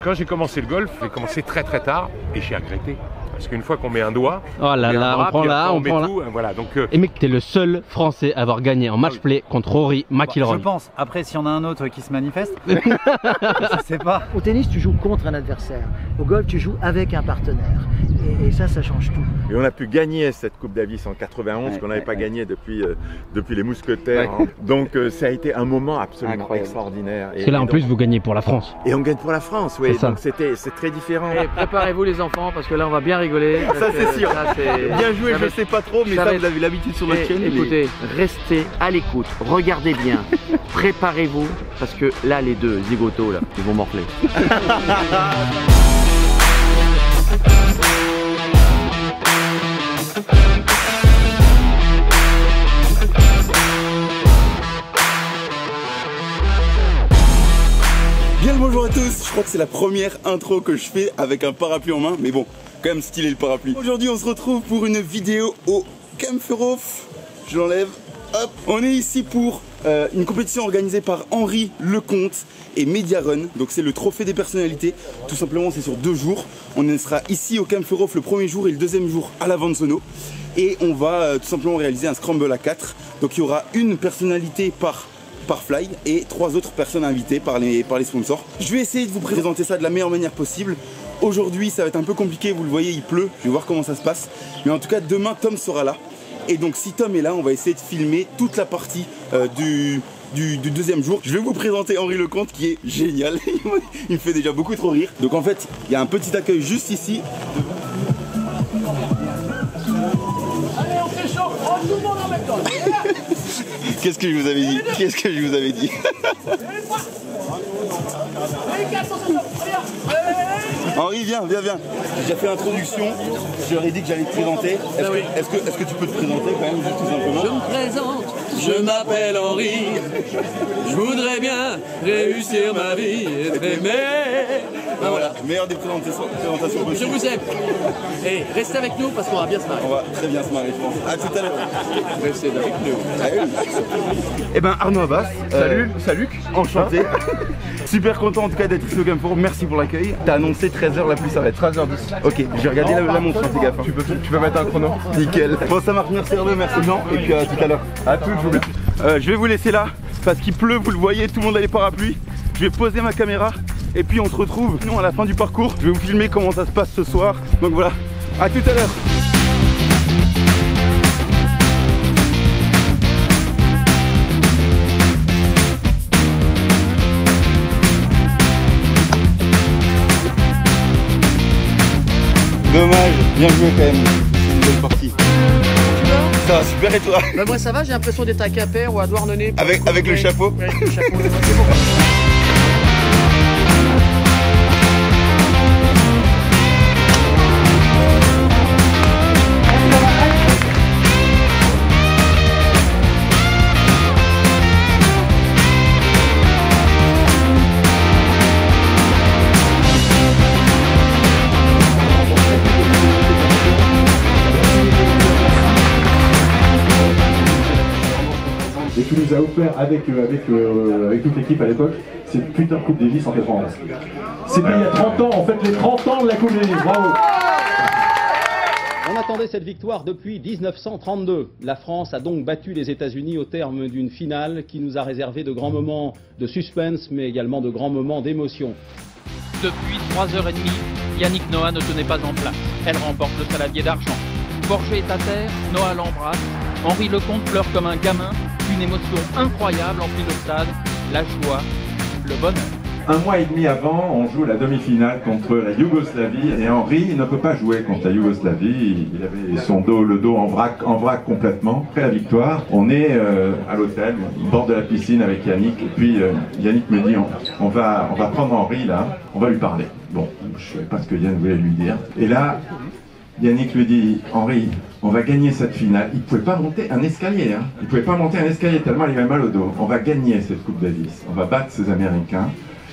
Quand j'ai commencé le golf, j'ai commencé très très tard et j'ai regretté. Parce qu'une fois qu'on met un doigt, oh là là, on prend là, on prend là. Tout, voilà, donc, et mec, t'es le seul Français à avoir gagné en match play contre Rory McIlroy. Je pense. Après, s'il y en a un autre qui se manifeste, je sais pas. Au tennis, tu joues contre un adversaire. Au golf, tu joues avec un partenaire. Et ça change tout. Et on a pu gagner cette Coupe Davis en 91 qu'on n'avait pas gagné depuis les Mousquetaires. Hein. Donc ça a été un moment absolument extraordinaire. Parce que là, en plus, vous gagnez pour la France. Et on gagne pour la France, oui. Donc c'est très différent. Et préparez-vous les enfants, parce que là, on va bien rigoler. Ça c'est sûr. Bien joué, je sais pas trop, mais ça vous avez l'habitude sur notre chaîne. Écoutez, restez à l'écoute, regardez bien, préparez-vous, parce que là, les deux zigotos, là, ils vont morfler. Bien le bonjour à tous, je crois que c'est la première intro que je fais avec un parapluie en main, mais bon, quand même stylé le parapluie. Aujourd'hui on se retrouve pour une vidéo au Kempferhof, je l'enlève, hop. On est ici pour une compétition organisée par Henri Lecomte et Mediarun, donc c'est le trophée des personnalités, tout simplement c'est sur 2 jours. On sera ici au Kempferhof le premier jour et le deuxième jour à la Vansono. Et on va tout simplement réaliser un scramble à 4, donc il y aura une personnalité par fly et 3 autres personnes invitées par les sponsors. Je vais essayer de vous présenter ça de la meilleure manière possible. Aujourd'hui ça va être un peu compliqué, vous le voyez il pleut, je vais voir comment ça se passe. Mais en tout cas demain Tom sera là. Et donc si Tom est là, on va essayer de filmer toute la partie du deuxième jour. Je vais vous présenter Henri Lecomte qui est génial. Il me fait déjà beaucoup trop rire. Donc en fait il y a un petit accueil juste ici. Allez on fait chaud, tout le monde en même temps. Qu'est-ce que je vous avais dit? Qu'est-ce que je vous avais dit? Henri, viens. J'ai déjà fait l'introduction. Je leur ai dit que j'allais te présenter. Est-ce que tu peux te présenter quand même, juste tout simplement? Je me présente, je m'appelle Henri. Je voudrais bien réussir ma vie et être aimé. Ben voilà, meilleure des présentations possibles. Je vous aime. Et restez avec nous parce qu'on va bien se marrer. On va très bien se marrer, je pense. A tout à l'heure. Restez avec nous. Eh ben Arnaud Abbas, salut, enchanté. Super content en tout cas d'être ici au Kempferhof, merci pour l'accueil. T'as annoncé 13h la pluie s'arrête. 13h10. Ok, j'ai regardé la montre, fais gaffe. Tu peux mettre un chrono? Nickel. Bon ça marche, merci Arnaud, merci Jean, et puis à tout à l'heure. À tout, je vais vous laisser là, parce qu'il pleut, vous le voyez, tout le monde a les parapluies. Je vais poser ma caméra, et puis on se retrouve à la fin du parcours. Je vais vous filmer comment ça se passe ce soir. Donc voilà, à tout à l'heure. Dommage, bien joué quand même, une belle partie. Ça va super et toi? Bah moi ça va, j'ai l'impression d'être à Quimper ou à Douarnenez. Avec le chapeau? Ouais, avec le chapeau. Et qui nous a offert avec toute l'équipe à l'époque cette putain de Coupe Davis en 91. C'était il y a 30 ans, en fait les 30 ans de la Coupe Davis, bravo. On attendait cette victoire depuis 1932. La France a donc battu les États-Unis au terme d'une finale qui nous a réservé de grands moments de suspense mais également de grands moments d'émotion. Depuis 3h30, Yannick Noah ne tenait pas en place. Elle remporte le saladier d'argent. Borgé est à terre, Noah l'embrasse. Henri Lecomte pleure comme un gamin. Une émotion incroyable emplit le stade, la joie, le bonheur. Un mois et demi avant, on joue la demi-finale contre la Yougoslavie et Henri ne peut pas jouer contre la Yougoslavie. Il avait le dos en vrac complètement. Après la victoire, on est à l'hôtel, au bord de la piscine avec Yannick. Et puis Yannick me dit on va prendre Henri là, on va lui parler. Bon, je ne savais pas ce que Yann voulait lui dire. Et là, Yannick lui dit Henri, on va gagner cette finale. Il ne pouvait pas monter un escalier, hein. Il ne pouvait pas monter un escalier tellement il avait mal au dos. On va gagner cette Coupe Davis. On va battre ces Américains.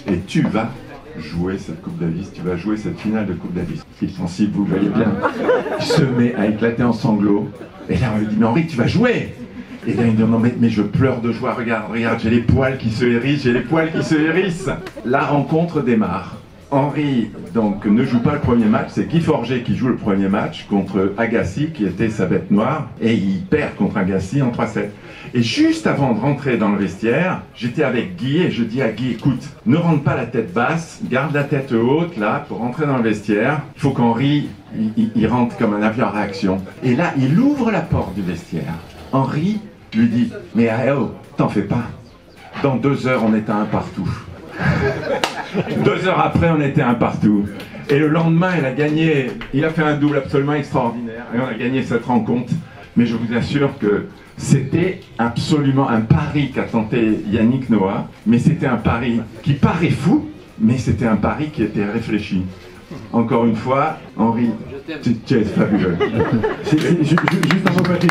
Et tu vas jouer cette Coupe Davis. Tu vas jouer cette finale de Coupe Davis. Il est sensible, vous voyez bien. Il se met à éclater en sanglots. Et là on lui dit mais Henri, tu vas jouer. Et là il me dit non mais je pleure de joie. Regarde, j'ai les poils qui se hérissent. La rencontre démarre. Henri donc, ne joue pas le premier match, c'est Guy Forget qui joue le premier match contre Agassi qui était sa bête noire et il perd contre Agassi en 3-7. Et juste avant de rentrer dans le vestiaire, j'étais avec Guy et je dis à Guy, écoute, ne rentre pas la tête basse, garde la tête haute là pour rentrer dans le vestiaire. Il faut qu'Henri il rentre comme un avion à réaction. Et là, il ouvre la porte du vestiaire. Henri lui dit, mais oh, t'en fais pas. Dans 2 heures, on était un partout. 2 heures après, on était un partout. Et le lendemain, il a fait un double absolument extraordinaire. Et on a gagné cette rencontre. Mais je vous assure que c'était absolument un pari qu'a tenté Yannick Noah. Mais c'était un pari qui paraît fou, mais c'était un pari qui était réfléchi. Encore une fois, Henri, tu es fabuleux. Juste un mot petit.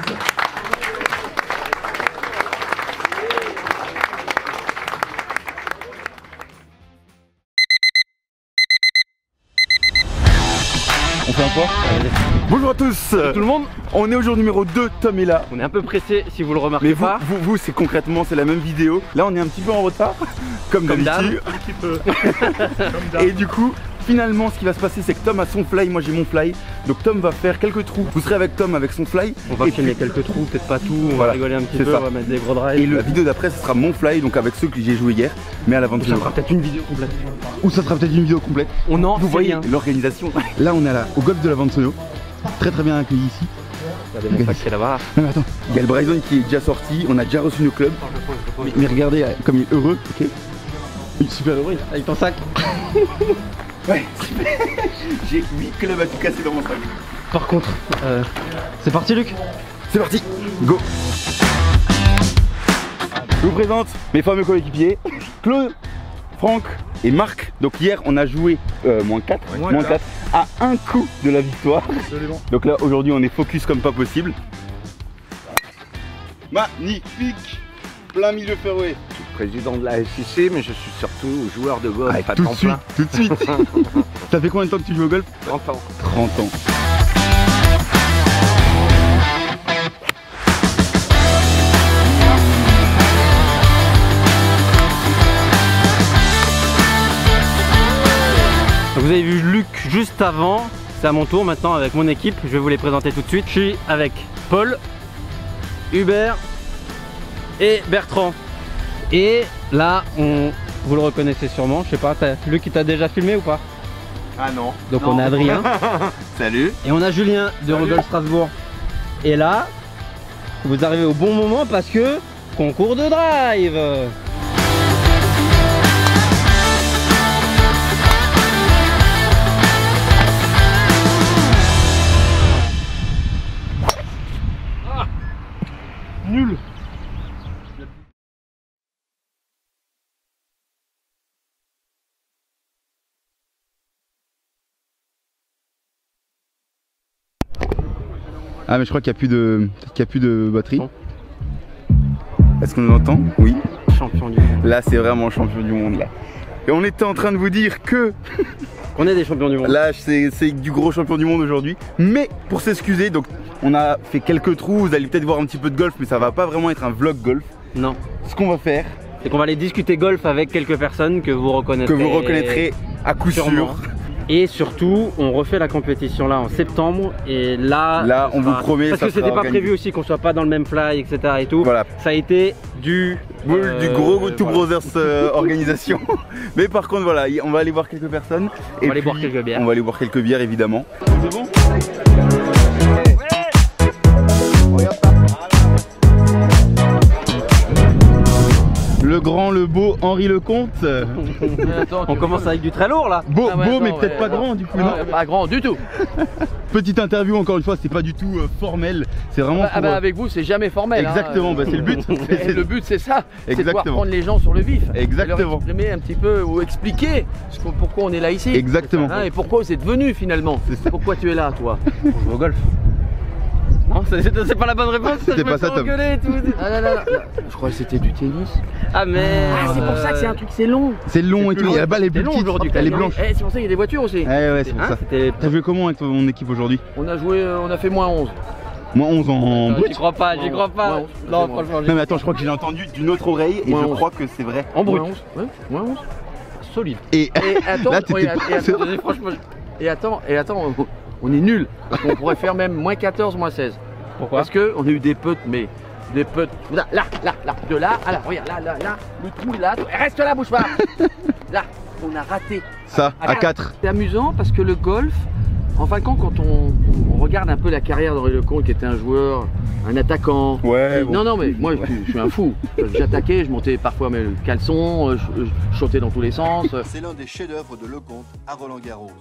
On fait un point. Bonjour à tous. Tout le monde. On est au jour numéro 2, Tom est là. On est un peu pressé si vous le remarquez. Mais pas. vous c'est concrètement, c'est la même vidéo. Là on est un petit peu en retard, comme d'habitude. Un petit peu. Et du coup, finalement ce qui va se passer c'est que Tom a son fly, moi j'ai mon fly. Donc Tom va faire quelques trous. Vous serez avec Tom avec son fly. On va filmer quelques trous, peut-être pas tout, on va rigoler un petit peu, on va mettre des gros drives. Et la vidéo d'après ce sera mon fly, donc avec ceux que j'ai joué hier, mais à l'aventure. Ça sera peut-être une vidéo complète. Ou ça sera peut-être une vidéo complète. On en Vous voyez l'organisation. Là on est au golf de la Vansoyo. Très très bien accueilli ici. Regardez mon paquet là-bas. Non mais attends, il y a le Bryson qui est déjà sorti, on a déjà reçu nos clubs. Mais regardez comme il est heureux, ok. Super heureux. Avec ton sac. Ouais, j'ai 8 clubs à tout casser dans mon sac. Par contre, c'est parti Luc. C'est parti, go. Je vous présente mes fameux coéquipiers, Claude, Franck et Marc. Donc hier on a joué -4 à un coup de la victoire. Absolument. Donc là aujourd'hui on est focus comme pas possible. Magnifique. Plein milieu fairway. Je suis président de la SIC, mais je suis surtout joueur de golf à temps plein. Tout de suite. Ça fait combien de temps que tu joues au golf? 30 ans. 30 ans. Vous avez vu Luc juste avant, c'est à mon tour maintenant avec mon équipe, je vais vous les présenter tout de suite. Je suis avec Paul, Hubert et Bertrand. Et là, vous le reconnaissez sûrement, je sais pas, Luc il t'a déjà filmé ou pas? Ah non. Donc non. On a Adrien. Salut. Et on a Julien de Eurogolf Strasbourg. Et là, vous arrivez au bon moment parce que concours de drive. Nul. Ah mais je crois qu'il n'y a plus de batterie. Est-ce qu'on nous entend? Oui. Champion du monde. Là c'est vraiment champion du monde là. Et on était en train de vous dire que on est des champions du monde. Là c'est du gros champion du monde aujourd'hui. Mais pour s'excuser, donc on a fait quelques trous, vous allez peut-être voir un petit peu de golf, mais ça va pas vraiment être un vlog golf. Non. Ce qu'on va faire, c'est qu'on va aller discuter golf avec quelques personnes que vous reconnaîtrez à coup sûr. Et surtout, on refait la compétition là en septembre. Et là on vous promet, parce que c'était pas prévu aussi qu'on soit pas dans le même fly, etc. et tout. Voilà. Ça a été du gros Two Brothers organisation. Mais par contre, voilà, on va aller voir quelques personnes. On va aller boire quelques bières. On va aller boire quelques bières évidemment. C'est bon? Le grand, le beau Henri Lecomte. Attends, on commence avec du très lourd là. Beau, mais peut-être pas grand du coup, non? Pas grand du tout. Petite interview encore une fois, c'est pas du tout formel. C'est vraiment pour... avec vous c'est jamais formel. Exactement, c'est le but. Le but c'est ça. C'est de pouvoir prendre les gens sur le vif. Exactement. Et leur exprimer un petit peu ou expliquer pourquoi on est là ici. Exactement. Et pourquoi vous êtes venu finalement. Pourquoi tu es là toi? Pour jouer au golf. Non, c'est pas la bonne réponse. C'était pas ça, Tom. Je crois que c'était du tennis. Ah mais c'est pour ça que c'est un truc, c'est long. C'est long et tout. La balle est plus petite. Elle est blanche. C'est pour ça qu'il y a des voitures aussi. Ouais, c'est pour ça. T'as joué comment avec mon équipe aujourd'hui? On a joué, on a fait -11. -11 en brut? J'y crois pas. Non, franchement. Non mais attends, je crois que j'ai entendu d'une autre oreille et je crois que c'est vrai. En brut. Ouais, -11. solide. Et attends, là, t'étais franchement, et attends, on est nul. On pourrait faire même moins 14, moins 16. Pourquoi? Parce qu'on a eu des putes, mais des putes. Là, de là, alors regarde, là, le trou là, reste là, bouge pas. Là, on a raté. Ça, à 4. C'est amusant parce que le golf, en fin de compte, quand on regarde un peu la carrière d'Henri Lecomte, qui était un joueur, un attaquant. Ouais. Bon. Non, mais moi, je suis un fou. J'attaquais, je montais parfois mes caleçons, je sautais dans tous les sens. C'est l'un des chefs-d'œuvre de Lecomte à Roland-Garros.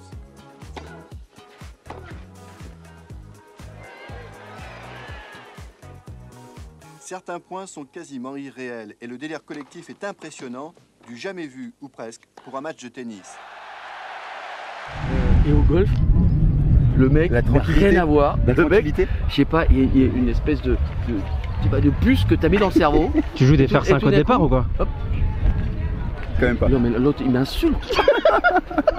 Certains points sont quasiment irréels et le délire collectif est impressionnant, du jamais vu ou presque pour un match de tennis. Et au golf, le mec n'a rien à voir. La tranquillité. Je sais pas, il y a une espèce de puce que t'as mis dans le cerveau. Tu joues des fer 5 au départ ou quoi? Hop. Quand même pas. Non mais l'autre il m'insulte.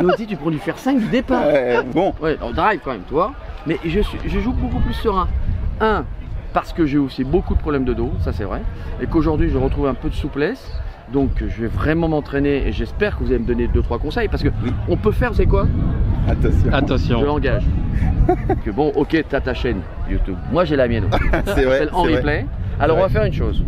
L'autre dit tu prends du fer 5 du départ. Bon. Ouais, on drive quand même, tu vois. Mais je joue beaucoup plus serein. Parce que j'ai aussi beaucoup de problèmes de dos, ça c'est vrai. Et qu'aujourd'hui je retrouve un peu de souplesse. Donc je vais vraiment m'entraîner et j'espère que vous allez me donner 2-3 conseils. Parce que on peut faire, c'est quoi? Attention. Je l'engage. Que bon, ok, t'as ta chaîne YouTube. Moi j'ai la mienne. C'est vrai. En replay. Alors on va faire une chose.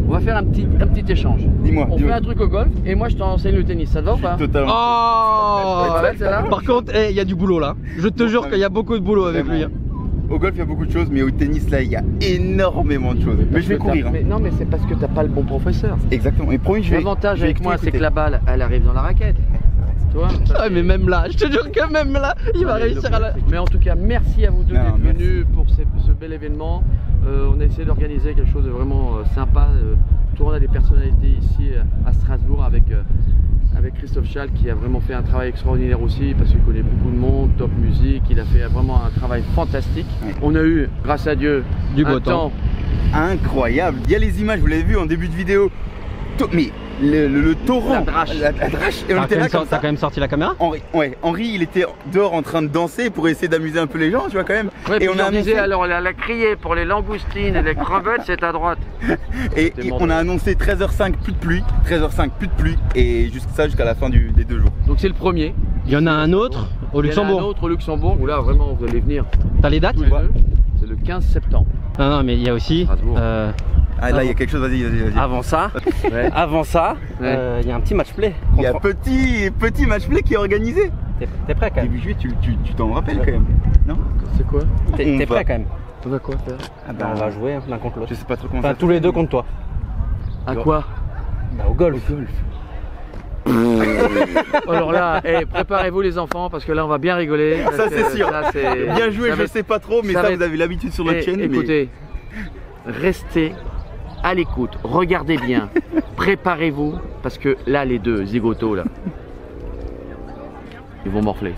On va faire un petit échange. Dis-moi. On fait un truc au golf et moi je t'enseigne le tennis. Ça te va ou pas? Totalement. Oh ouais, là. Par contre, il y a du boulot là. Je te jure qu'il y a beaucoup de boulot avec lui. Au golf, il y a beaucoup de choses, mais au tennis, là, il y a énormément de choses. Mais je vais courir. Mais non, mais c'est parce que t'as pas le bon professeur. Exactement. Et promis, je vais. L'avantage avec moi, c'est que la balle, elle arrive dans la raquette. Tu vois, ah, mais même là, je te jure que même là, il va réussir à la. Mais en tout cas, merci à vous deux d'être venus pour ce bel événement. On a essayé d'organiser quelque chose de vraiment sympa. Tout le monde a des personnalités ici à Strasbourg avec Christophe Schall qui a vraiment fait un travail extraordinaire aussi parce qu'il connaît beaucoup de monde, top musique, il a fait vraiment un travail fantastique. On a eu, grâce à Dieu, du beau temps incroyable. Il y a les images, vous l'avez vu en début de vidéo, mais le torrent, la drache. T'as quand même sorti la caméra? Henri, il était dehors en train de danser pour essayer d'amuser un peu les gens, tu vois quand même. Ouais, et on a annoncé, alors elle a crié pour les langoustines et les crevettes, c'est à droite. Et on a annoncé 13h05 plus de pluie, 13h05 plus de pluie et jusqu'à la fin des 2 jours. Donc c'est le premier. Il y en a un autre au Luxembourg. Il y en a un autre au Luxembourg où là vraiment vous allez venir. T'as les dates? C'est le 15 septembre. Non mais il y a aussi ah là il y a quelque chose, vas-y. Avant ça, il y a un petit match play. Il y a un petit match play qui est organisé. T'es prêt quand même? Début juillet, tu t'en rappelles quand même, non? C'est quoi? T'es prêt quand même? On va quoi faire? Ah bah on va jouer l'un contre l'autre. Je sais pas trop comment enfin, tous les deux contre toi. À quoi? Bah au golf. Alors là, préparez-vous les enfants parce que là on va bien rigoler. Ça c'est sûr. Bien joué, je sais pas trop, mais ça vous avez l'habitude sur notre chaîne. Écoutez, restez à l'écoute, regardez bien, préparez-vous parce que là les deux zigotos là, ils vont morfler.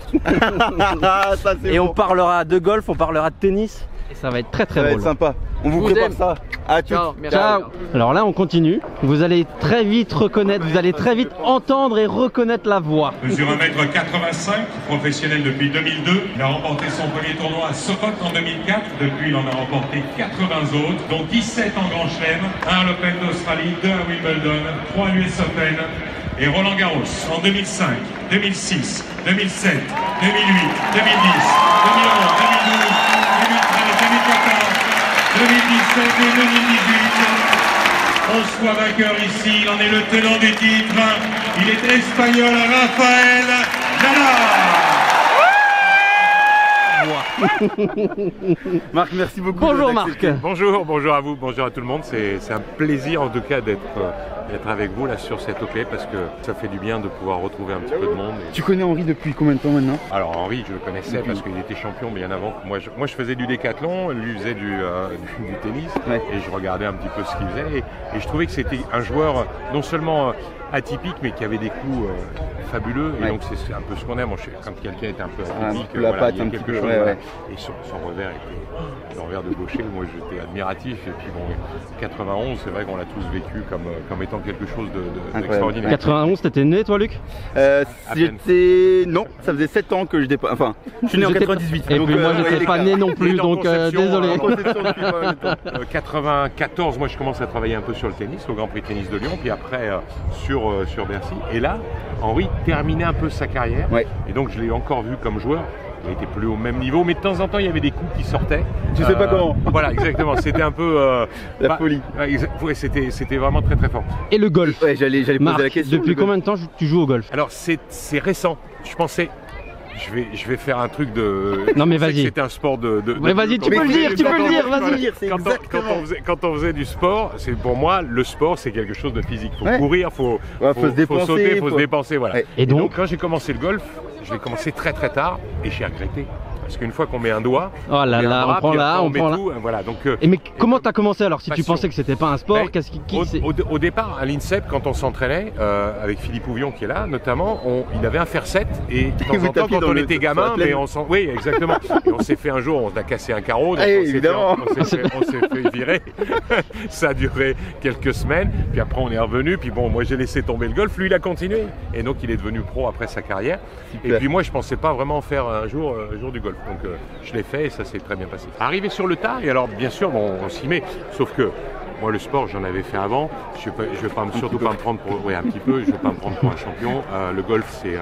Ça, et bon. On parlera de golf, on parlera de tennis. Et ça va être très drôle. Ça va être sympa. On vous prépare ça. À tout. Ciao. Alors là on continue. Vous allez très vite reconnaître, vous allez très vite entendre et reconnaître la voix. Mesure 1m85, professionnel depuis 2002. Il a remporté son premier tournoi à Sopot en 2004. Depuis il en a remporté 80 autres, dont 17 en Grand Chelem, 1 à l'Open d'Australie, 2 à Wimbledon, 3 à l'US Open et Roland Garros en 2005, 2006, 2007, 2008, 2010, 2011, 2012, 2013, 2014, 2017 et 2018. On soit vainqueur ici, il en est le tenant du titre. Il est espagnol, Rafael Nadal. Marc, merci beaucoup. Bonjour Marc. Bonjour à vous, bonjour à tout le monde. C'est un plaisir en tout cas d'être avec vous là sur cette OP parce que ça fait du bien de pouvoir retrouver un petit peu de monde. Tu connais Henri depuis combien de temps maintenant? Alors Henri, je le connaissais parce qu'il était champion bien avant. Moi je faisais du décathlon, lui faisait du tennis et je regardais un petit peu ce qu'il faisait et je trouvais que c'était un joueur non seulement atypique mais qui avait des coups fabuleux et donc c'est un peu ce qu'on aime quand quelqu'un est un peu atypique, la patte, il y a un quelque petit peu, chose et son revers était l'envers de gaucher, moi j'étais admiratif et puis bon 91 c'est vrai qu'on l'a tous vécu comme étant quelque chose d'extraordinaire. 91 t'étais né toi Luc? Non, ça faisait 7 ans que je n'étais pas, enfin je suis né en 98. Et donc, puis moi j'étais pas né non plus donc désolé. 94 moi je commence à travailler un peu sur le tennis au Grand Prix de tennis de Lyon puis après sur sur Bercy. Et là, Henri terminait un peu sa carrière. Ouais. Et donc je l'ai encore vu comme joueur. Il était plus au même niveau, mais de temps en temps il y avait des coups qui sortaient. Tu sais pas comment. Voilà, exactement. C'était un peu la folie. Ouais, c'était vraiment très très fort. Et le golf. Ouais, j'allais poser la question. Depuis combien de temps tu joues au golf? Alors c'est récent. Je pensais. Je vais faire un truc de. Non mais vas-y. C'était un sport de. Ouais, vas-y, tu peux le dire, vas-y. Quand on faisait du sport, c'est pour moi le sport, c'est quelque chose de physique. Faut courir, faut se dépenser, sauter, faut se dépenser, voilà. Ouais. Et donc quand j'ai commencé le golf, je l'ai commencé très très tard et j'ai regretté. Parce qu'une fois qu'on met un doigt, oh là là, on prend là, on prend là. Voilà, donc, et mais comment t'as commencé alors si tu pensais que c'était pas un sport? Au départ, à l'INSEP, quand on s'entraînait, avec Philippe Ouvion qui est là, notamment, il avait un fer-7. Et de temps en temps, quand on était gamin, mais on s'en. Oui, exactement. Et on s'est fait un jour, on a cassé un carreau. Donc on s'est fait virer. Ça a duré quelques semaines. Puis après, on est revenu. Puis bon, moi, j'ai laissé tomber le golf. Lui, il a continué. Et donc, il est devenu pro après sa carrière. Super. Et puis moi, je pensais pas vraiment faire un jour du golf. Donc je l'ai fait et ça s'est très bien passé. Arrivé sur le tas, et alors bien sûr on s'y met, sauf que moi le sport j'en avais fait avant, je vais pas surtout pas me prendre pour un petit peu, je vais pas me prendre pour un champion. Le golf c'est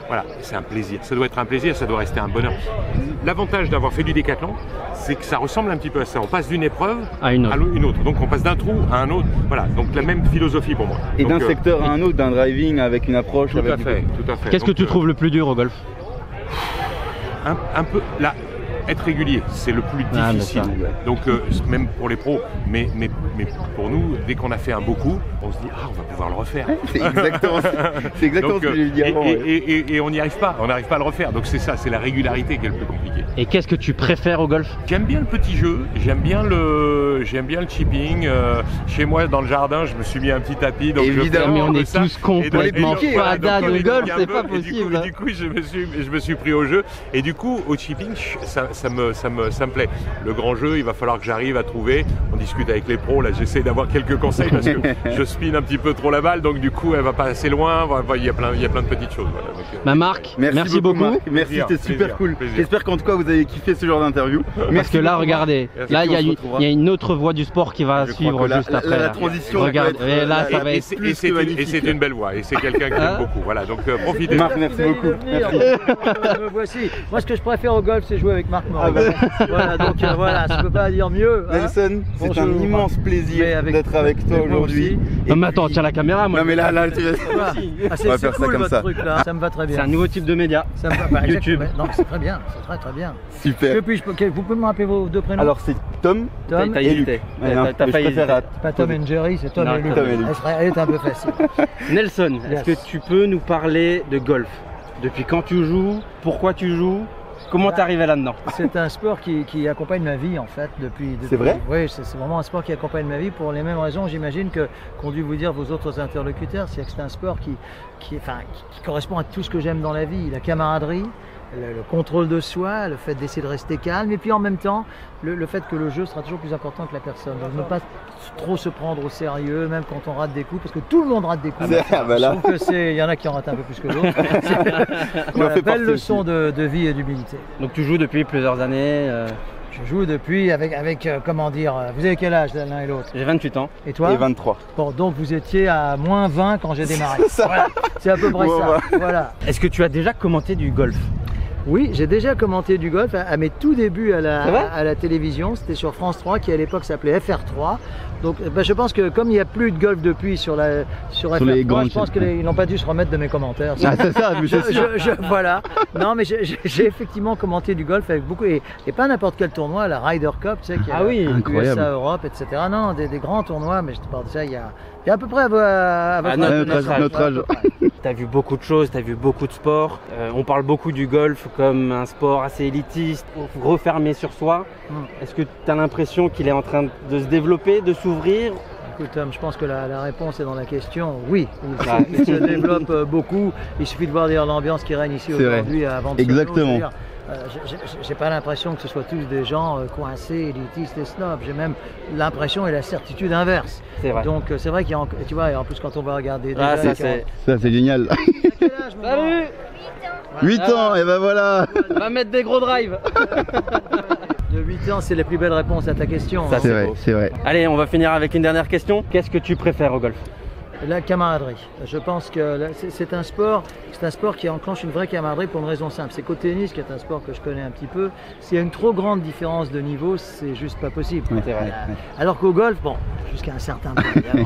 voilà, c'est un plaisir, ça doit être un plaisir, ça doit rester un bonheur. L'avantage d'avoir fait du décathlon, c'est que ça ressemble un petit peu à ça, on passe d'une épreuve à une autre, donc on passe d'un trou à un autre, voilà, donc la même philosophie pour moi. Et d'un secteur à un autre, d'un driving avec une approche. Tout à fait. Qu'est-ce que tu trouves le plus dur au golf? Un peu là, être régulier, c'est le plus difficile. Donc même pour les pros, mais pour nous, dès qu'on a fait un beau coup, on se dit on va pouvoir le refaire. C'est exactement ce que j'ai dit avant. Et on n'y arrive pas, on n'arrive pas à le refaire. Donc c'est ça, c'est la régularité qui est le plus compliqué. Et qu'est-ce que tu préfères au golf? J'aime bien le petit jeu, j'aime bien le chipping. Chez moi, dans le jardin, je me suis mis un petit tapis. Donc évidemment, mais on est tous complètement fada de golf, c'est pas possible. Du coup, je me suis pris au jeu. Et du coup, au chipping, ça me plaît. Le grand jeu, il va falloir que j'arrive à trouver. On discute avec les pros, là j'essaie d'avoir quelques conseils parce que je spin un petit peu trop la balle, donc du coup elle va pas assez loin. Il y a plein de petites choses. Voilà. Donc, Marc, merci beaucoup. Marc. Merci, c'était super cool. J'espère qu'en tout cas vous avez kiffé ce genre d'interview. Parce que là, regardez, là il y a une autre voie du sport qui va suivre juste après. La transition. Regarde, et là ça va être plus que magnifique. Et c'est une belle voie, et c'est quelqu'un que j'aime beaucoup. Voilà, donc profitez. Marc, merci beaucoup. Me voici. Moi, ce que je préfère au golf, c'est jouer avec Marc Morin. Voilà, donc voilà, ça peut pas dire mieux. Nelson, c'est un immense plaisir d'être avec toi aujourd'hui. Non mais attends, tiens la caméra moi. Non mais là, tu on va faire ça comme ça. Ça me va très bien. C'est un nouveau type de média. Ça me va. YouTube. Non, c'est très bien, c'est très bien. Super. Vous pouvez me rappeler vos deux prénoms? Alors c'est Tom et Luc. T'as failli. Pas Tom et Jerry, c'est Tom et Luc. Elle est un peu facile. Nelson, est-ce que tu peux nous parler de golf? Depuis quand tu joues? Pourquoi tu joues? Comment t'es arrivé là-dedans? C'est un sport qui accompagne ma vie en fait depuis. C'est vrai? Oui, c'est vraiment un sport qui accompagne ma vie pour les mêmes raisons, j'imagine, qu'ont dû vous dire vos autres interlocuteurs. C'est que c'est un sport qui correspond à tout ce que j'aime dans la vie. La camaraderie, le contrôle de soi, le fait d'essayer de rester calme, et puis en même temps, le fait que le jeu sera toujours plus important que la personne. Donc ne pas trop se prendre au sérieux, même quand on rate des coups, parce que tout le monde rate des coups. Je trouve qu'il y en a qui en ratent un peu plus que d'autres. Voilà, belle leçon de vie et d'humilité. Donc tu joues depuis plusieurs années Je joue depuis avec comment dire, vous avez quel âge l'un et l'autre? J'ai 28 ans. Et toi? Et 23. Bon, donc vous étiez à moins 20 quand j'ai démarré. Voilà, c'est à peu près ça. Voilà. Est-ce que tu as déjà commenté du golf? Oui, j'ai déjà commenté du golf à mes tout débuts à la télévision. C'était sur France 3 qui à l'époque s'appelait FR3. Donc je pense que comme il n'y a plus de golf depuis sur FR3, je pense qu'ils n'ont pas dû se remettre de mes commentaires. Ah, c'est ça, mais c'est sûr. Voilà. Non, mais j'ai effectivement commenté du golf avec beaucoup, et pas n'importe quel tournoi, la Ryder Cup, tu sais, qui est USA Europe, etc. Non, des grands tournois, mais je te parle de ça il y a à peu près à notre âge. Tu as vu beaucoup de choses, tu as vu beaucoup de sports. On parle beaucoup du golf comme un sport assez élitiste, refermé sur soi. Est-ce que tu as l'impression qu'il est en train de se développer, de s'ouvrir? Écoute, Tom, je pense que la réponse est dans la question. Oui, il se développe beaucoup. Il suffit de voir l'ambiance qui règne ici aujourd'hui avant de Exactement. J'ai pas l'impression que ce soit tous des gens coincés, élitistes et snobs. J'ai même l'imprestion et la certitude inverse. C'est vrai. Donc c'est vrai qu'il y a, tu vois, et en plus quand on va regarder. Ça c'est génial. Salut. 8 ans, et ben voilà. On va mettre des gros drives. De 8 ans, c'est la plus belle réponse à ta question. Ça, c'est vrai, c'est vrai. Allez, on va finir avec une dernière question. Qu'est-ce que tu préfères au golf? La camaraderie. Je pense que c'est un sport qui enclenche une vraie camaraderie pour une raison simple. C'est qu'au tennis, qui est un sport que je connais un petit peu, s'il y a une trop grande différence de niveau, c'est juste pas possible. Alors qu'au golf, bon, jusqu'à un certain point,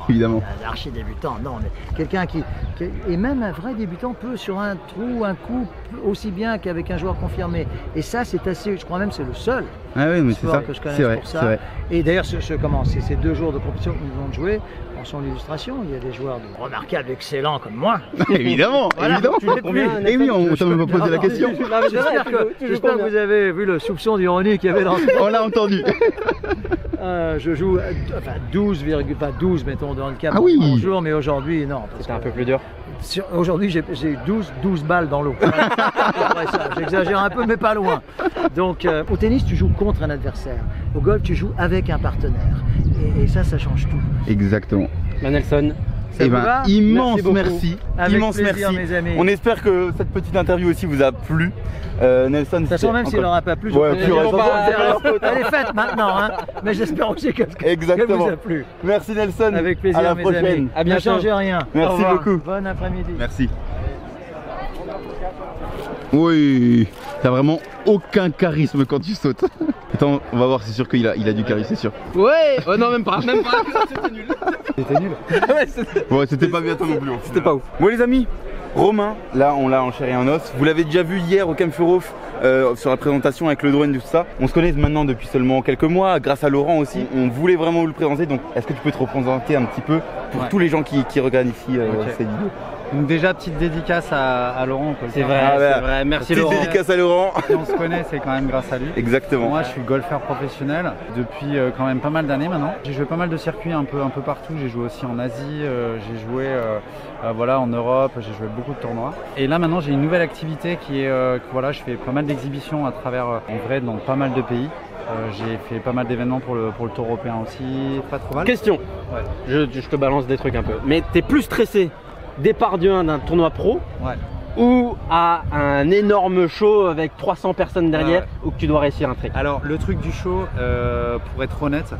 évidemment. L'archi débutant, non, mais quelqu'un qui et même un vrai débutant peut sur un trou, un coup, aussi bien qu'avec un joueur confirmé. Et ça, c'est assez, je crois même, c'est le seul sport que je connaisse pour ça. Et d'ailleurs, ces 2 jours de compétition que nous avons joué, en son illustration, il y a des joueurs remarquables, excellents comme moi. Évidemment, évidemment. Et oui, on t'a même pas posé la question. J'espère que vous avez vu le soupçon d'ironie qu'il y avait dans ce... On l'a entendu. Je joue 12 mettons de handicap par jour, mais aujourd'hui non. C'était un peu plus dur. Aujourd'hui j'ai 12 balles dans l'eau. J'exagère un peu mais pas loin. Donc au tennis tu joues contre un adversaire. Au golf tu joues avec un partenaire. Et ça change tout. Exactement. Nelson. Immense merci. Immense merci. Mes amis. On espère que cette petite interview aussi vous a plu. Nelson, de toute façon, même s'il n'aura pas plu, elle est faite maintenant, hein. Mais j'espère aussi qu'elle vous a plu. Merci Nelson. Avec plaisir, à la mes prochaine. Amis. À bientôt. Ne changez rien. Merci beaucoup. Bon après-midi. Merci. Oui, t'as vraiment aucun charisme quand tu sautes. Attends, on va voir, c'est sûr qu'il a du charisme, c'est sûr. Ouais, non même pas. C'était nul. C'était nul. Ouais, c'était pas bien toi non plus. C'était pas ouf. Bon les amis, Romain, là on l'a en chair et en os. Vous l'avez déjà vu hier au Camp Furhof sur la présentation avec le drone et tout ça. On se connaît maintenant depuis seulement quelques mois, grâce à Laurent aussi. On voulait vraiment vous le présenter, donc est-ce que tu peux te représenter un petit peu pour tous les gens qui regardent ici cette vidéo? Donc déjà petite dédicace à Laurent. C'est vrai, merci Laurent. Petite dédicace à Laurent. Si on se connaît, c'est quand même grâce à lui. Exactement. Moi je suis golfeur professionnel depuis quand même pas mal d'années maintenant. J'ai joué pas mal de circuits un peu partout. J'ai joué aussi en Asie, j'ai joué en Europe, j'ai joué beaucoup de tournois. Et là maintenant j'ai une nouvelle activité qui est que je fais pas mal d'exhibitions à travers en vrai dans pas mal de pays. J'ai fait pas mal d'événements pour le tour européen aussi, pas trop mal. Question, je te balance des trucs un peu, mais t'es plus stressé départ du 1 d'un tournoi pro ou à un énorme show avec 300 personnes derrière où que tu dois réussir un trick? Alors le truc du show, pour être honnête,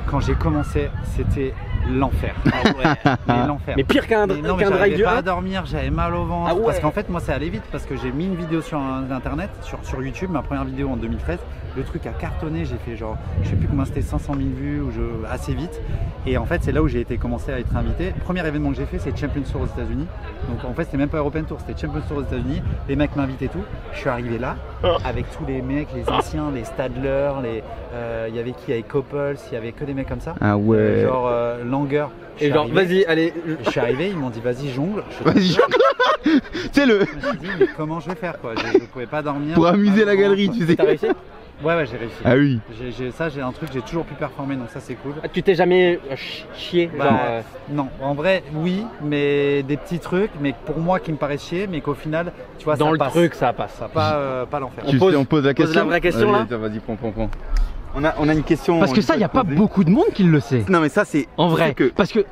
quand j'ai commencé c'était l'enfer. L'enfer. Mais pire qu'un drive du 1. J'arrivais pas à dormir, j'avais mal au ventre. Parce qu'en fait moi ça allait vite parce que j'ai mis une vidéo sur internet, sur YouTube, ma première vidéo en 2013. Le truc a cartonné, j'ai fait genre, je sais plus combien c'était, 500 000 vues assez vite. Et en fait c'est là où j'ai commencé à être invité. Le premier événement que j'ai fait c'est Champions Tour aux États-Unis. Donc en fait c'était même pas European Tour, c'était Champions Tour aux États-Unis. Les mecs m'invitaient et tout. Je suis arrivé là avec tous les mecs, les anciens, les Stadler, il y avait qui? Il y avait Couples, il y avait que des mecs comme ça. Ah ouais. Genre Langer. Et genre vas-y, allez. Je suis arrivé, ils m'ont dit vas-y jongle. Vas-y jongle. C'est le. Je me suis dit mais comment je vais faire quoi? Je pouvais pas dormir. Pour amuser la galerie, tu sais. T'as réussi? Ouais, j'ai réussi. Ah oui. J'ai un truc, j'ai toujours pu performer, donc ça c'est cool. Tu t'es jamais chié Non, en vrai, oui, mais des petits trucs, mais pour moi qui me paraissent chier, mais qu'au final, tu vois, dans ça le passe. truc, ça passe. Pas l'enfer. On pose la question. La vraie question là. Vas-y, prends. On a une question. Parce que ça, il n'y a pas beaucoup de monde qui le sait. Non, mais ça c'est. En vrai. Parce que.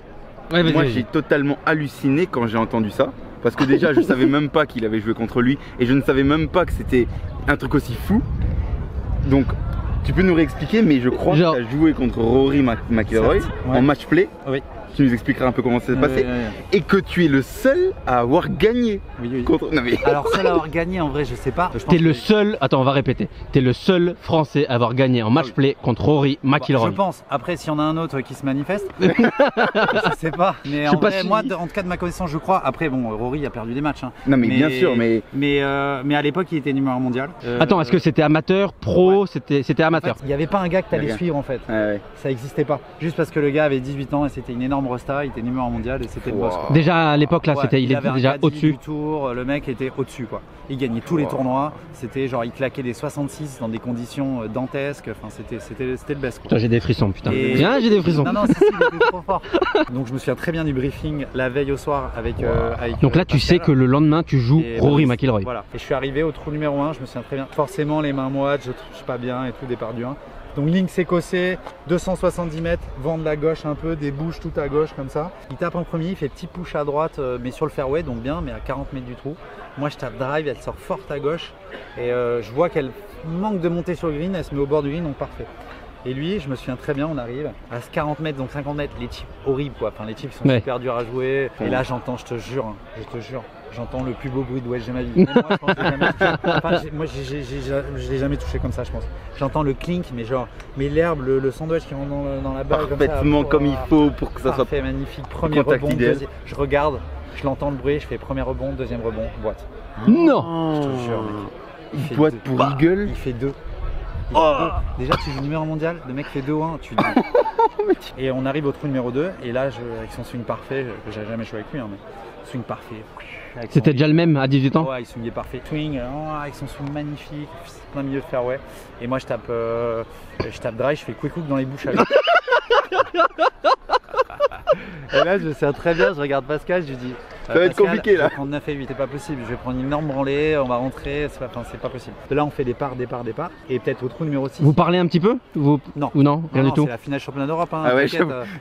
Moi j'ai totalement halluciné quand j'ai entendu ça. Parce que déjà, je savais même pas qu'il avait joué contre lui, et je ne savais même pas que c'était un truc aussi fou. Donc, tu peux nous réexpliquer, mais je crois que tu as joué contre Rory McIlroy en match play. Oui. Tu nous expliqueras un peu comment ça s'est passé. Et que tu es le seul à avoir gagné. Oui. Contre... Non, mais... Alors, seul à avoir gagné, en vrai, je sais pas. T'es le seul. Attends, on va répéter. T'es le seul Français à avoir gagné en match play contre Rory McIlroy. Je pense. Après, s'il y en a un autre qui se manifeste, je sais pas. Mais en vrai, moi, en tout cas de ma connaissance, je crois. Après, bon, Rory a perdu des matchs. Hein. Non, mais bien sûr, mais à l'époque, il était numéro 1 mondial. Attends, est-ce que c'était amateur, pro? C'était amateur. Il n'y avait pas un gars que t'allais suivre en fait. Ça existait pas. Juste parce que le gars avait 18 ans et c'était une énorme rosta. Il était numéro 1 mondial et c'était le boss. Quoi. Déjà à l'époque là, il était déjà au-dessus. Le mec était au-dessus quoi. Il gagnait tous les tournois. C'était genre il claquait des 66 dans des conditions dantesques. Enfin c'était le best. Putain, j'ai des frissons putain. Tiens, j'ai des frissons. Non, si, il était trop fort. Donc je me souviens très bien du briefing la veille au soir avec. Donc là tu sais que le lendemain tu joues Rory McIlroy. Voilà. Et je suis arrivé au trou numéro 1. Je me souviens très bien. Forcément les mains moites, je touche pas bien et tout départ du 1. Donc links écossais, 270 mètres, vent de la gauche un peu, des bouches tout à gauche comme ça. Il tape en premier, il fait petit push à droite mais sur le fairway, donc bien, mais à 40 mètres du trou. Moi je tape drive, elle sort forte à gauche et je vois qu'elle manque de monter sur le green, elle se met au bord du green, donc parfait. Et lui, je me souviens très bien, on arrive à 40 mètres, donc 50 mètres, les chips horribles quoi. Enfin, les chips sont super durs à jouer. Et là, j'entends, je te jure, j'entends le plus beau bruit de wedge de ma vie. Même moi, je pense que j'ai jamais touché. Enfin, moi, je l'ai jamais touché comme ça, je pense. J'entends le clink, mais genre, mais l'herbe, le sandwich qui rentre dans la balle. Parfaitement comme il faut pour que ça soit parfait, magnifique. Premier rebond, je regarde, je l'entends le bruit, je fais premier rebond, deuxième rebond, boîte. Non. Je te jure, mec. Boîte pour Eagle. Il fait 2. Déjà, tu joues numéro mondial, le mec fait 2-1, tu dis. Et on arrive au trou numéro 2, et là, avec son swing parfait, que j'avais jamais joué avec lui, hein, mais swing parfait. C'était déjà le même à 18 ans? Ouais, il swingait parfait. Swing, avec son swing magnifique, plein milieu de fairway. Et moi, je tape drive, je fais quick hook dans les bouches à l'eau. Et là, je sais très bien, je regarde Pascal, je lui dis. Ça va être compliqué là. Je vais prendre 9 et 8, c'est pas possible. Je vais prendre une énorme branlée, on va rentrer, c'est pas possible. De là, on fait départ. Et peut-être au trou numéro 6. Vous parlez un petit peu? Non. Ou non? Rien du tout? C'est la finale championnat d'Europe. Hein, ah ouais,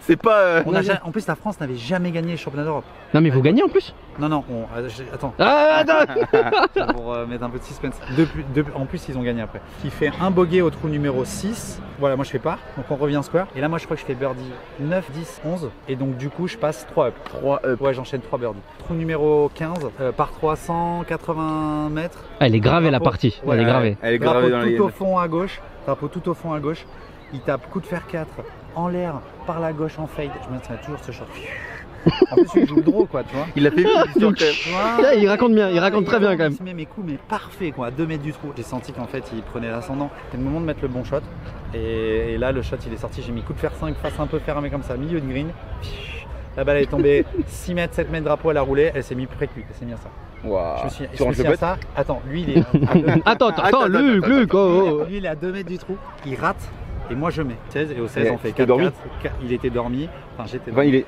c'est pas. En plus, la France n'avait jamais gagné le championnat d'Europe. Non, mais vous gagnez en plus? Non, attends. Pour mettre un peu de suspense. En plus, ils ont gagné après. Qui fait un bogey au trou numéro 6. Voilà, moi je fais par. Donc on revient square. Et là, moi je crois que je fais birdie 9, 10, 11. Et donc du coup, je passe 3 up. 3 up. Ouais, j'enchaîne 3 birdies. Trou numéro 15, par 380 mètres. Elle est gravée la partie. Ouais, elle est gravée. Elle est gravée dans les. Tout au fond à gauche. Drapeau tout au fond à gauche. Il tape coup de fer 4 en l'air par la gauche en fade. Je me tiens toujours ce shot. En plus, il joue le draw, quoi, tu vois. Il l'a fait vite, l'histoire quand même. Il raconte bien, il raconte très bien quand même. Il se met mes coups, mais parfait, quoi, à 2 mètres du trou. J'ai senti qu'en fait, il prenait l'ascendant. C'était le moment de mettre le bon shot. Et là, le shot, il est sorti. J'ai mis coup de fer 5 face un peu fermé comme ça, milieu de green. La balle est tombée 6 mètres, 7 mètres, drapeau, elle a roulé. Elle s'est mis près de lui. Elle s'est mis à ça. Wow. Je me suis à ça. Attends, lui, il est. Attends, Luc, oh. Lui, il est à 2 mètres du trou. Il rate. Et moi je mets 16 et au 16 on fait 4-4. Il était dormi, enfin j'étais dormi.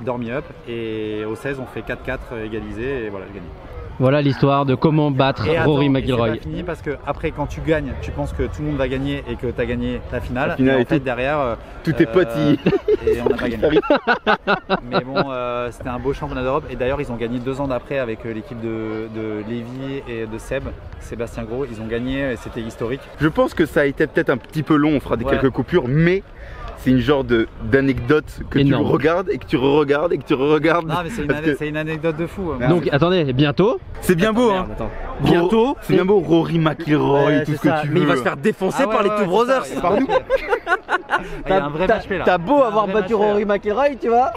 Dormi up et au 16 on fait 4-4 égalisé et voilà je gagne. Voilà l'histoire de comment battre Rory McIlroy. C'est pas fini parce que après quand tu gagnes, tu penses que tout le monde va gagner et que tu as gagné la finale. Et en fait derrière tout est petit. Et on n'a pas gagné. Mais bon c'était un beau championnat d'Europe et d'ailleurs ils ont gagné 2 ans d'après avec l'équipe de Lévy et de Sébastien Gros. Ils ont gagné et c'était historique. Je pense que ça a été peut-être un petit peu long, on fera quelques coupures, mais c'est une genre d'anecdote que tu regardes et que tu re-regardes et que tu re-regardes. Non mais c'est une anecdote de fou. Donc attendez, bientôt. C'est bien beau hein. Bientôt. C'est bien beau, Rory McIlroy, tout ce que tu veux. Mais il va se faire défoncer par les Two Brothers, c'est par nous. Il y a un vrai match là. T'as beau avoir battu Rory McIlroy, tu vois.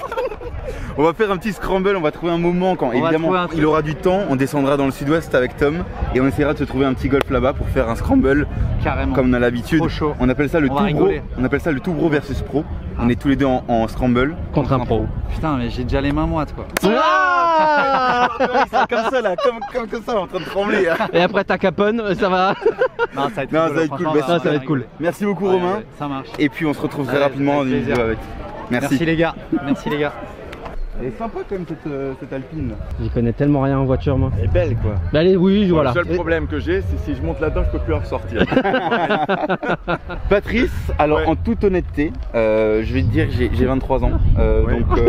On va faire un petit scramble, on va trouver un moment quand évidemment il aura du temps, on descendra dans le sud-ouest avec Tom et on essaiera de se trouver un petit golf là-bas pour faire un scramble. Carrément. Comme on a l'habitude. On appelle ça le tout bro versus pro. On est tous les deux en scramble contre un pro. Putain mais j'ai déjà les mains moites quoi. Comme ça là, comme ça en train de trembler. Et après ta capone, ça va. Non ça va être cool. Ça va être cool. Merci beaucoup Romain. Ça marche. Et puis on se retrouve très rapidement en vidéo avec. Merci les gars. Merci les gars. Elle est sympa quand même cette Alpine là. J'y connais tellement rien en voiture moi. Elle est belle quoi. Bah, allez, oui, voilà. Le seul problème que j'ai, c'est si je monte là-dedans, je peux plus en ressortir. Patrice, alors en toute honnêteté, je vais te dire j'ai 23 ans. Donc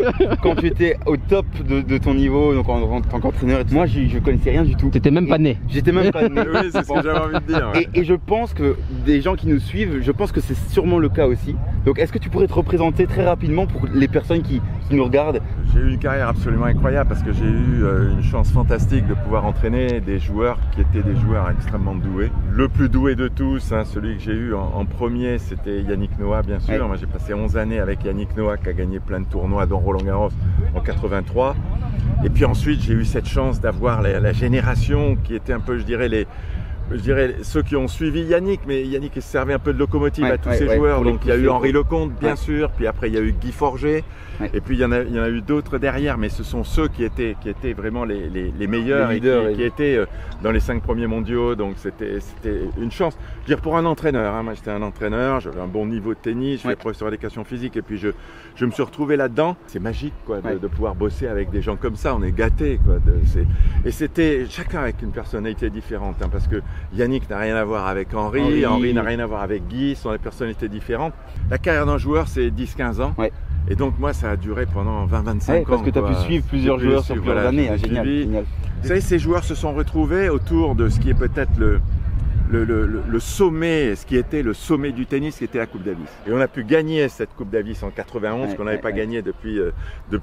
quand tu étais au top de ton niveau, donc en tant qu'entraîneur, moi je connaissais rien du tout. T'étais même pas né. J'étais même pas né. Oui, c'est ce que j'avais envie de dire. Ouais. Et je pense que des gens qui nous suivent, je pense que c'est sûrement le cas aussi. Donc est-ce que tu pourrais te représenter très rapidement pour les personnes qui nous regardent? J'ai eu une carrière absolument incroyable parce que j'ai eu une chance fantastique de pouvoir entraîner des joueurs qui étaient des joueurs extrêmement doués. Le plus doué de tous, hein, celui que j'ai eu en premier, c'était Yannick Noah, bien sûr. Ouais. Moi, j'ai passé 11 années avec Yannick Noah qui a gagné plein de tournois, dont Roland Garros en 83. Et puis ensuite, j'ai eu cette chance d'avoir la génération qui était un peu, je dirais, ceux qui ont suivi Yannick, mais Yannick servait un peu de locomotive à tous ces joueurs. Donc il y a eu Henri Lecomte, bien sûr, puis après il y a eu Guy Forget, et puis il y en a eu d'autres derrière, mais ce sont ceux qui étaient vraiment les meilleurs et qui étaient dans les 5 premiers mondiaux. Donc c'était une chance. Je veux dire, pour un entraîneur, hein, moi j'étais un entraîneur, j'avais un bon niveau de tennis, je suis professeur d'éducation physique, et puis je me suis retrouvé là-dedans. C'est magique quoi, de pouvoir bosser avec des gens comme ça, on est gâtés quoi. Et c'était chacun avec une personnalité différente, hein, parce que Yannick n'a rien à voir avec Henri n'a rien à voir avec Guy, sont des personnalités différentes. La carrière d'un joueur, c'est 10-15 ans. Ouais. Et donc moi, ça a duré pendant 20-25 ans. Parce que tu as pu suivre plusieurs joueurs sur plusieurs années. Génial. Vous savez, ces joueurs se sont retrouvés autour de ce qui est peut-être le sommet, ce qui était le sommet du tennis, qui était la Coupe Davis. Et on a pu gagner cette Coupe Davis en 91, qu'on n'avait pas gagné depuis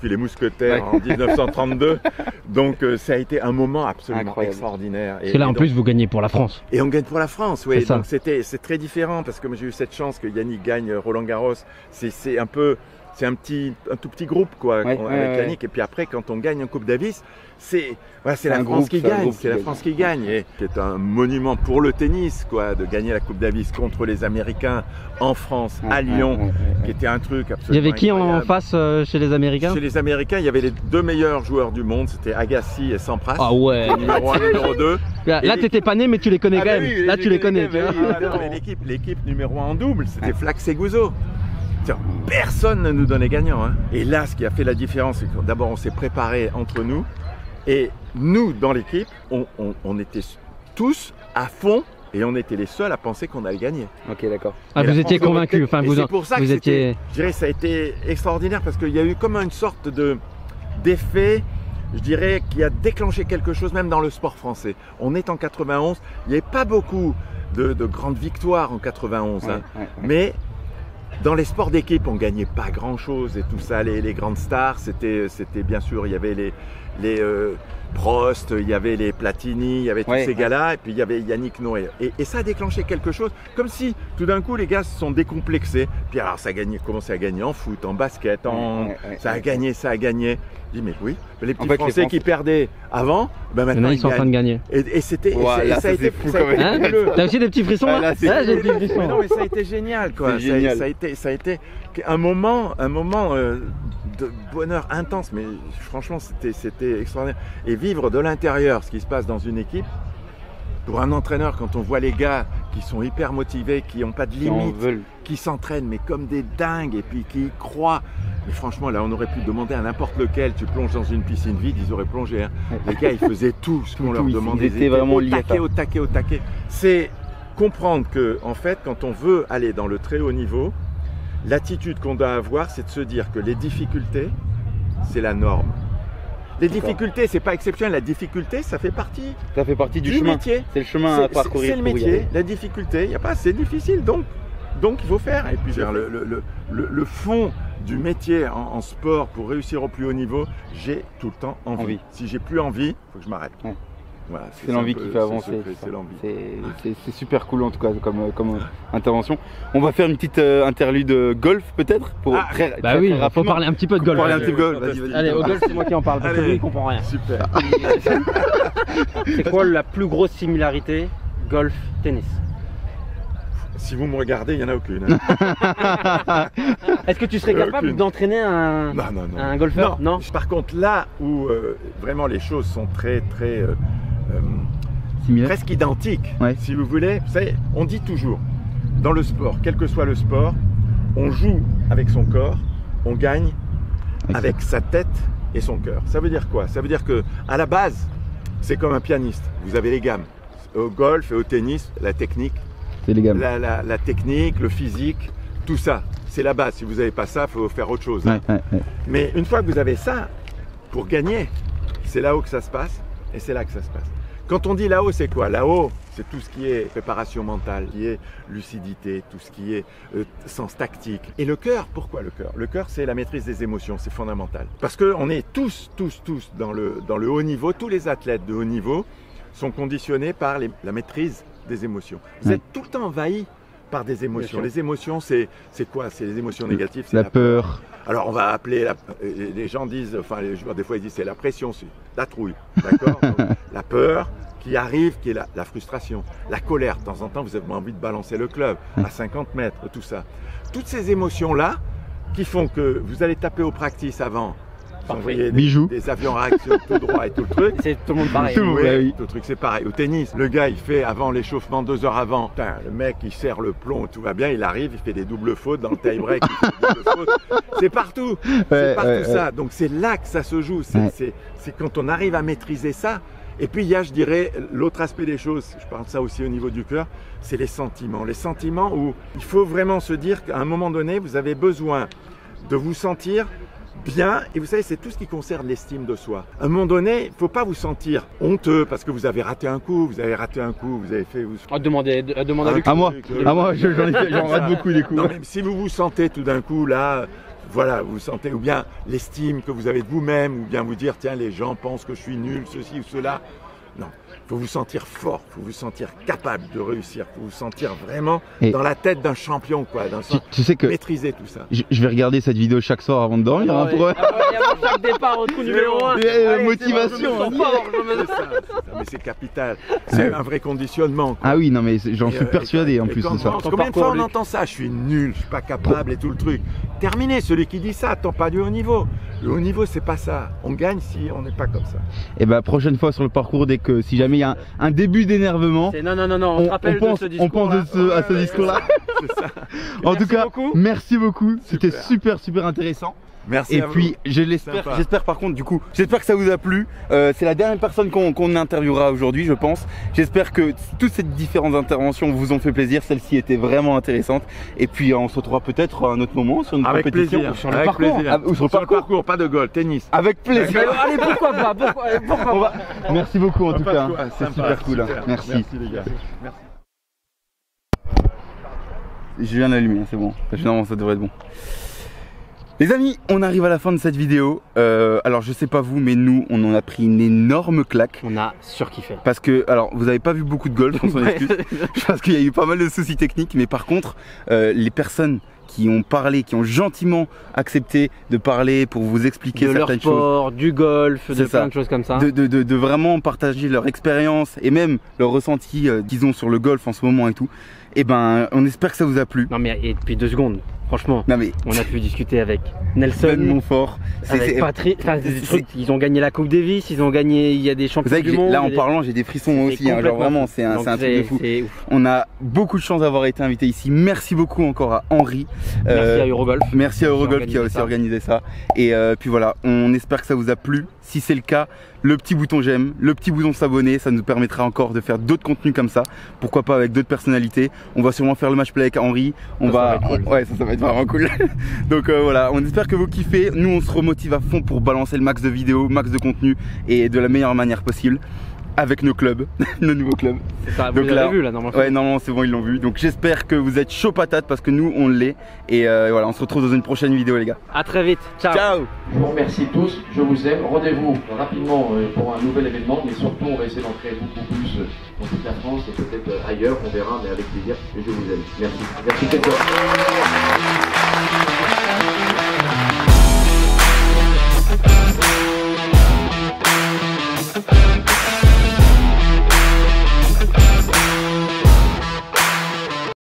les Mousquetaires en 1932. Donc ça a été un moment absolument extraordinaire. Parce que là, en plus, vous gagnez pour la France. Et on gagne pour la France, oui. Donc c'est très différent, parce que moi j'ai eu cette chance que Yannick gagne Roland Garros. C'est un tout petit groupe quoi, avec Yannick. Et puis après, quand on gagne en Coupe Davis, c'est la France qui gagne. C'est la France qui gagne. Et c'est un monument pour le tennis, quoi, de gagner la Coupe Davis contre les Américains en France, à Lyon, qui était un truc absolument. Il y avait qui incroyable. en face chez les Américains? Chez les Américains, il y avait les 2 meilleurs joueurs du monde, c'était Agassi et Sampras. Ah ouais. Numéro 1, numéro 2. Là, t'étais pas né, mais tu les connais quand même. Oui, là, tu les connais. L'équipe numéro 1 en double, c'était Flax et Gouzeau. Personne ne nous donnait gagnant. Hein. Et là, ce qui a fait la différence, c'est que d'abord, on s'est préparé entre nous. Et nous, dans l'équipe, on était tous à fond et on était les seuls à penser qu'on allait gagner. Ok, d'accord. Ah, vous étiez convaincus. Enfin, c'est pour ça que étiez... je dirais, ça a été extraordinaire parce qu'il y a eu comme une sorte d'effet, je dirais, qui a déclenché quelque chose même dans le sport français. On est en 91, il n'y avait pas beaucoup de grandes victoires en 91, mais dans les sports d'équipe, on gagnait pas grand-chose et tout ça. Les grandes stars, c'était bien sûr, il y avait les Prost, il y avait les Platini, il y avait tous ces gars-là, et puis il y avait Yannick Noah. Et ça a déclenché quelque chose, comme si tout d'un coup les gars se sont décomplexés. Puis alors ça a commencé à gagner en foot, en basket, ça a gagné. Je dis mais oui, les petits Français qui perdaient avant, ben maintenant ils sont en train de gagner. Et c'était, ça a été fou quand même. T'as aussi des petits frissons là? J'ai des petits frissons. Mais non, mais ça a été génial quoi. Ça a été un moment de bonheur intense, mais franchement c'était extraordinaire. Et vivre de l'intérieur ce qui se passe dans une équipe, pour un entraîneur, quand on voit les gars qui sont hyper motivés, qui n'ont pas de limite, qui s'entraînent mais comme des dingues et puis qui y croient. Mais franchement, là, on aurait pu demander à n'importe lequel, tu plonges dans une piscine vide, ils auraient plongé. Hein. Les gars, ils faisaient tout ce qu'on leur demandait. Ils étaient vraiment au taquet. C'est comprendre que, en fait, quand on veut aller dans le très haut niveau, l'attitude qu'on doit avoir, c'est de se dire que les difficultés, c'est la norme. Les difficultés, c'est pas exceptionnel. La difficulté, ça fait partie. Ça fait partie du chemin. Métier. C'est le chemin à parcourir. C'est le métier. La difficulté, il y a pas. C'est difficile, donc il faut faire. Et puis le fond du métier en sport pour réussir au plus haut niveau, j'ai tout le temps envie. Si j'ai plus envie, il faut que je m'arrête. Voilà, c'est l'envie qui fait avancer. C'est super cool en tout cas comme intervention. On va faire une petite interlude golf peut-être pour oui, il faut parler un petit peu de golf. Allez, au golf c'est moi qui en parle parce que lui il comprend rien. Super. C'est quoi la plus grosse similarité golf-tennis? Si vous me regardez, il n'y en a aucune. Est-ce que tu serais capable d'entraîner un golfeur? Non. Par contre, là où vraiment les choses sont très presque identiques, si vous voulez, vous savez, on dit toujours, dans le sport, quel que soit le sport, on joue avec son corps, on gagne avec sa tête et son cœur. Ça veut dire quoi? Ça veut dire que à la base, c'est comme un pianiste. Vous avez les gammes. Au golf et au tennis, la technique. C'est les gammes. La technique, le physique, tout ça, c'est la base. Si vous n'avez pas ça, il faut faire autre chose. Mais une fois que vous avez ça, pour gagner, c'est là-haut que ça se passe et c'est là que ça se passe. Quand on dit là-haut, c'est quoi? Là-haut, c'est tout ce qui est préparation mentale, qui est lucidité, tout ce qui est sens tactique. Et le cœur, pourquoi le cœur? Le cœur, c'est la maîtrise des émotions, c'est fondamental. Parce qu'on est tous dans le haut niveau, tous les athlètes de haut niveau sont conditionnés par la maîtrise des émotions. Vous êtes tout le temps envahi par des émotions. Les émotions, c'est quoi? C'est les émotions négatives. La peur. Alors on va appeler, les gens disent, enfin les joueurs des fois ils disent c'est la pression, c'est la trouille, d'accord? La peur qui arrive, qui est la frustration, la colère. De temps en temps, vous avez envie de balancer le club à 50 mètres, tout ça. Toutes ces émotions-là qui font que vous allez taper au practice avant. Des avions à réaction tout droit et tout le truc. C'est tout le monde pareil. Tout le truc c'est pareil. Au tennis, le gars il fait avant l'échauffement 2 heures avant. Putain, le mec il serre le plomb, tout va bien, il arrive, il fait des doubles fautes dans le tie-break. C'est partout. C'est partout ça. Donc c'est là que ça se joue. C'est quand on arrive à maîtriser ça. Et puis il y a, je dirais, l'autre aspect des choses, je parle de ça aussi au niveau du cœur, c'est les sentiments. Les sentiments où il faut vraiment se dire qu'à un moment donné, vous avez besoin de vous sentir bien. Et vous savez, c'est tout ce qui concerne l'estime de soi. À un moment donné, il ne faut pas vous sentir honteux parce que vous avez raté un coup, vous avez fait... Demandez à Luc. À moi, j'en rate beaucoup des coups. Non, même si vous vous sentez tout d'un coup là... Voilà, vous sentez ou bien l'estime que vous avez de vous-même, ou bien vous dire, tiens, les gens pensent que je suis nul, ceci ou cela. Non, il faut vous sentir fort, il faut vous sentir capable de réussir, il faut vous sentir vraiment dans la tête d'un champion, quoi, tu sais que maîtriser tout ça. Je vais regarder cette vidéo chaque soir avant de dormir. Avant chaque départ au trou numéro 1. La motivation. Mais c'est capital, c'est un vrai conditionnement, quoi. Ah oui, non mais j'en suis persuadé en plus de ça. Combien de fois on entend ça? Je suis nul, je suis pas capable et tout le truc. Terminé, celui qui dit ça attend pas du haut niveau. Le haut niveau, c'est pas ça. On gagne si on n'est pas comme ça. Et bah prochaine fois sur le parcours, dès que si jamais il y a un début d'énervement, on pense à ce discours-là. En tout cas, merci beaucoup. C'était super intéressant. Merci. Et puis j'espère par contre, du coup, j'espère que ça vous a plu. C'est la dernière personne qu'on interviewera aujourd'hui, je pense. J'espère que toutes ces différentes interventions vous ont fait plaisir. Celle-ci était vraiment intéressante. Et puis on se retrouvera peut-être à un autre moment sur une compétition plaisir, ou sur le parcours. Ou sur le parcours, pas de golf, tennis. Avec plaisir. Allez, pourquoi pas, Merci beaucoup en tout cas. C'est super cool. Merci les gars. Merci. Je viens d'allumer, c'est bon. Finalement, ça devrait être bon. Les amis, on arrive à la fin de cette vidéo. Alors je sais pas vous, mais nous on en a pris une énorme claque. On a surkiffé. Parce que, alors vous avez pas vu beaucoup de golf, on s'en excuse. Parce qu'il y a eu pas mal de soucis techniques. Mais par contre, les personnes qui ont parlé, qui ont gentiment accepté de parler pour vous expliquer de certaines leur sport, choses. du golf, de plein de choses comme ça. De vraiment partager leur expérience et même leur ressenti qu'ils ont sur le golf en ce moment et tout. Et ben on espère que ça vous a plu. Non mais et depuis 2 secondes. Franchement, non mais... on a pu discuter avec Nelson, Montfort, avec Patrick, des trucs, ils ont gagné la Coupe Davis, ils ont gagné, il y a des champions du monde. Là en parlant, j'ai des frissons aussi, hein, genre vraiment, c'est un truc de fou. On a beaucoup de chance d'avoir été invité ici. Merci beaucoup encore à Henri. Merci à Eurogolf. Merci à Eurogolf qui a aussi organisé ça. Et puis voilà, on espère que ça vous a plu. Si c'est le cas, le petit bouton j'aime, le petit bouton s'abonner, ça nous permettra encore de faire d'autres contenus comme ça. Pourquoi pas avec d'autres personnalités. On va sûrement faire le match play avec Henri. Ouais, ça va être vraiment cool. Donc voilà, on espère que vous kiffez. Nous on se remotive à fond pour balancer le max de vidéos, max de contenu et de la meilleure manière possible. Avec nos clubs, nos nouveaux clubs. Ça, vous l'avez vu là normalement. Ouais, normalement c'est bon, ils l'ont vu. Donc j'espère que vous êtes chaud patate parce que nous on l'est. Et voilà, on se retrouve dans une prochaine vidéo les gars. À très vite. Ciao. Ciao. Je vous remercie tous, je vous aime. Rendez-vous rapidement pour un nouvel événement, mais surtout on va essayer d'en créer beaucoup plus dans toute la France et peut-être ailleurs, on verra, mais avec plaisir. Et je vous aime. Merci. Merci.